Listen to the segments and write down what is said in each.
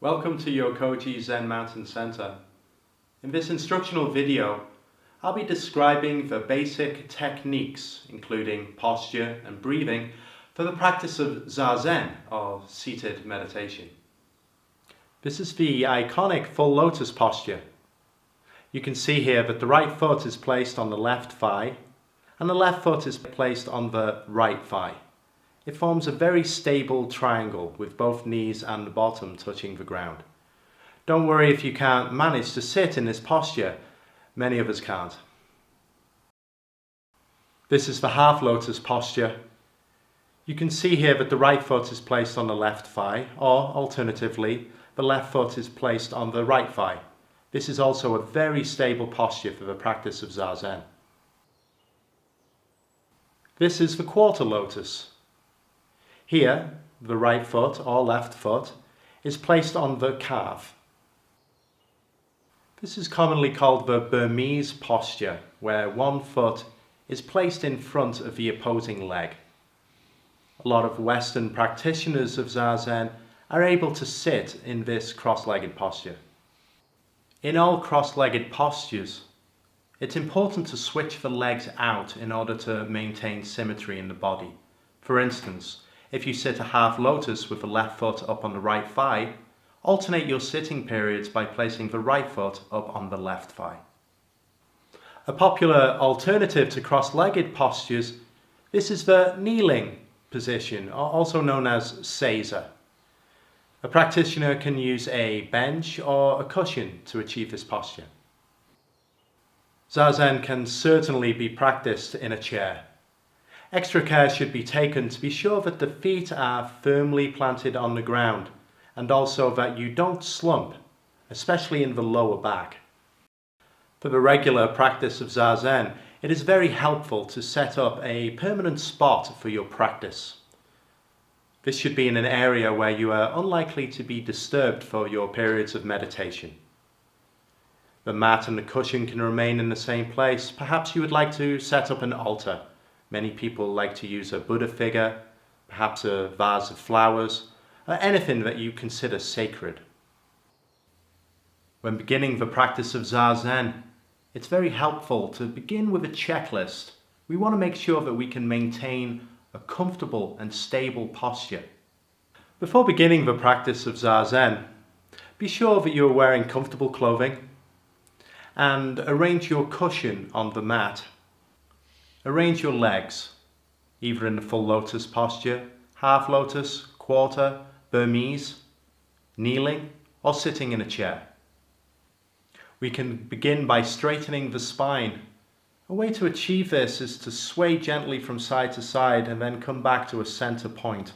Welcome to Yokoji Zen Mountain Center. In this instructional video, I'll be describing the basic techniques, including posture and breathing, for the practice of Zazen, or seated meditation. This is the iconic full lotus posture. You can see here that the right foot is placed on the left thigh, and the left foot is placed on the right thigh. It forms a very stable triangle with both knees and the bottom touching the ground. Don't worry if you can't manage to sit in this posture. Many of us can't. This is the half lotus posture. You can see here that the right foot is placed on the left thigh, or alternatively, the left foot is placed on the right thigh. This is also a very stable posture for the practice of Zazen. This is the quarter lotus. Here, the right foot or left foot is placed on the calf. This is commonly called the Burmese posture, where one foot is placed in front of the opposing leg. A lot of Western practitioners of Zazen are able to sit in this cross-legged posture. In all cross-legged postures, it's important to switch the legs out in order to maintain symmetry in the body. For instance, if you sit a half lotus with the left foot up on the right thigh, alternate your sitting periods by placing the right foot up on the left thigh. A popular alternative to cross-legged postures, this is the kneeling position, also known as seiza. A practitioner can use a bench or a cushion to achieve this posture. Zazen can certainly be practiced in a chair. Extra care should be taken to be sure that the feet are firmly planted on the ground and also that you don't slump, especially in the lower back. For the regular practice of Zazen, it is very helpful to set up a permanent spot for your practice. This should be in an area where you are unlikely to be disturbed for your periods of meditation. The mat and the cushion can remain in the same place. Perhaps you would like to set up an altar. Many people like to use a Buddha figure, perhaps a vase of flowers, or anything that you consider sacred. When beginning the practice of Zazen, it's very helpful to begin with a checklist. We want to make sure that we can maintain a comfortable and stable posture. Before beginning the practice of Zazen, be sure that you are wearing comfortable clothing and arrange your cushion on the mat. Arrange your legs, either in the full lotus posture, half lotus, quarter, Burmese, kneeling, or sitting in a chair. We can begin by straightening the spine. A way to achieve this is to sway gently from side to side and then come back to a center point.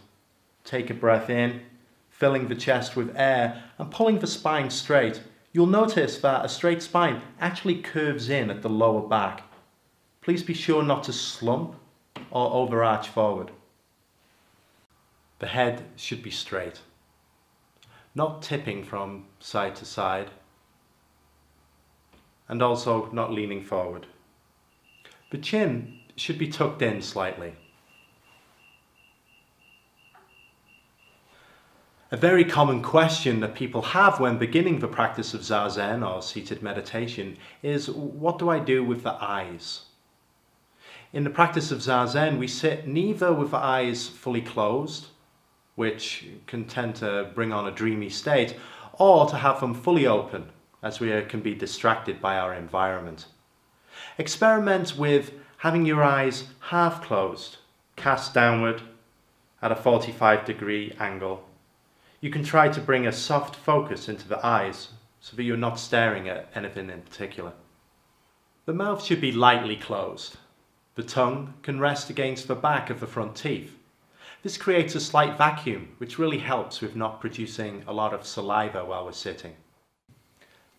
Take a breath in, filling the chest with air and pulling the spine straight. You'll notice that a straight spine actually curves in at the lower back. Please be sure not to slump or overarch forward. The head should be straight, not tipping from side to side, and also not leaning forward. The chin should be tucked in slightly. A very common question that people have when beginning the practice of Zazen or seated meditation is, what do I do with the eyes? In the practice of Zazen, we sit neither with the eyes fully closed, which can tend to bring on a dreamy state, or to have them fully open, as we can be distracted by our environment. Experiment with having your eyes half closed, cast downward at a 45-degree angle. You can try to bring a soft focus into the eyes so that you're not staring at anything in particular. The mouth should be lightly closed. The tongue can rest against the back of the front teeth. This creates a slight vacuum, which really helps with not producing a lot of saliva while we're sitting.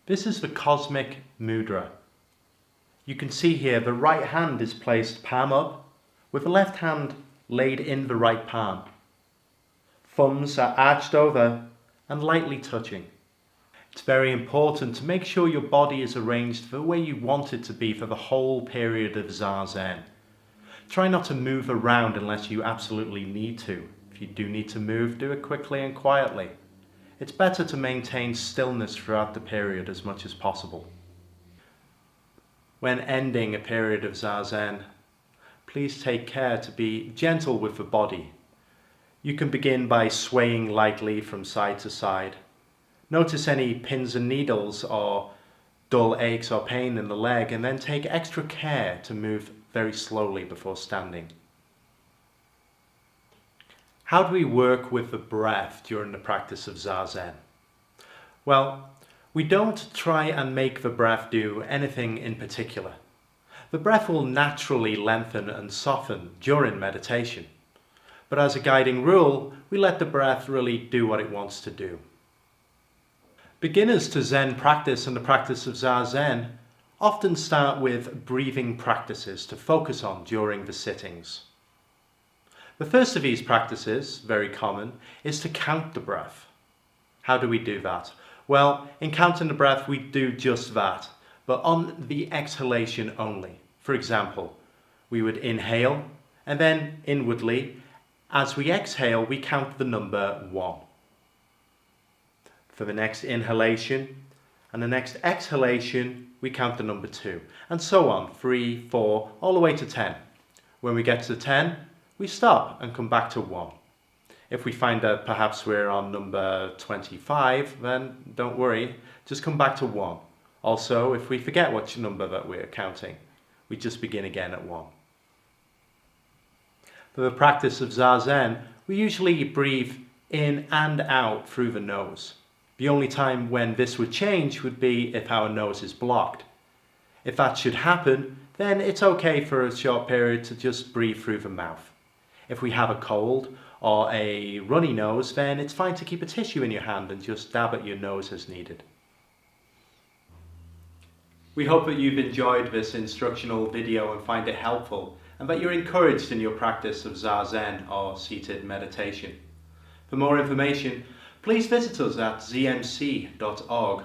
This is the Cosmic Mudra. You can see here the right hand is placed palm up, with the left hand laid in the right palm. Thumbs are arched over and lightly touching. It's very important to make sure your body is arranged the way you want it to be for the whole period of Zazen. Try not to move around unless you absolutely need to. If you do need to move, do it quickly and quietly. it's better to maintain stillness throughout the period as much as possible. When ending a period of Zazen, please take care to be gentle with the body. You can begin by swaying lightly from side to side. Notice any pins and needles or dull aches or pain in the leg, and then take extra care to move very slowly before standing. How do we work with the breath during the practice of Zazen? Well, we don't try and make the breath do anything in particular. The breath will naturally lengthen and soften during meditation. But as a guiding rule, we let the breath really do what it wants to do. Beginners to Zen practice and the practice of Zazen often start with breathing practices to focus on during the sittings. The first of these practices, very common, is to count the breath. How do we do that? Well, in counting the breath, we do just that, but on the exhalation only. For example, we would inhale, and then inwardly, as we exhale, we count the number 1. For the next inhalation and the next exhalation, we count the number 2, and so on, 3, 4, all the way to 10. When we get to 10, we stop and come back to 1. If we find that perhaps we're on number 25, then don't worry, just come back to 1. Also, if we forget which number that we're counting, we just begin again at 1. For the practice of Zazen, we usually breathe in and out through the nose. The only time when this would change would be if our nose is blocked. If that should happen, then it's okay for a short period to just breathe through the mouth. If we have a cold or a runny nose, then it's fine to keep a tissue in your hand and just dab at your nose as needed. We hope that you've enjoyed this instructional video and find it helpful, and that you're encouraged in your practice of Zazen or seated meditation. For more information, please visit us at zmc.org.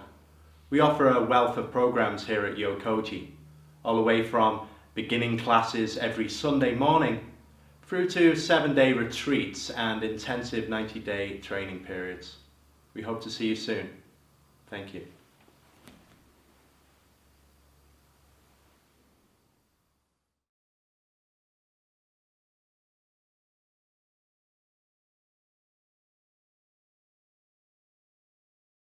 We offer a wealth of programs here at Yokoji, all the way from beginning classes every Sunday morning through to 7-day retreats and intensive 90-day training periods. We hope to see you soon. Thank you.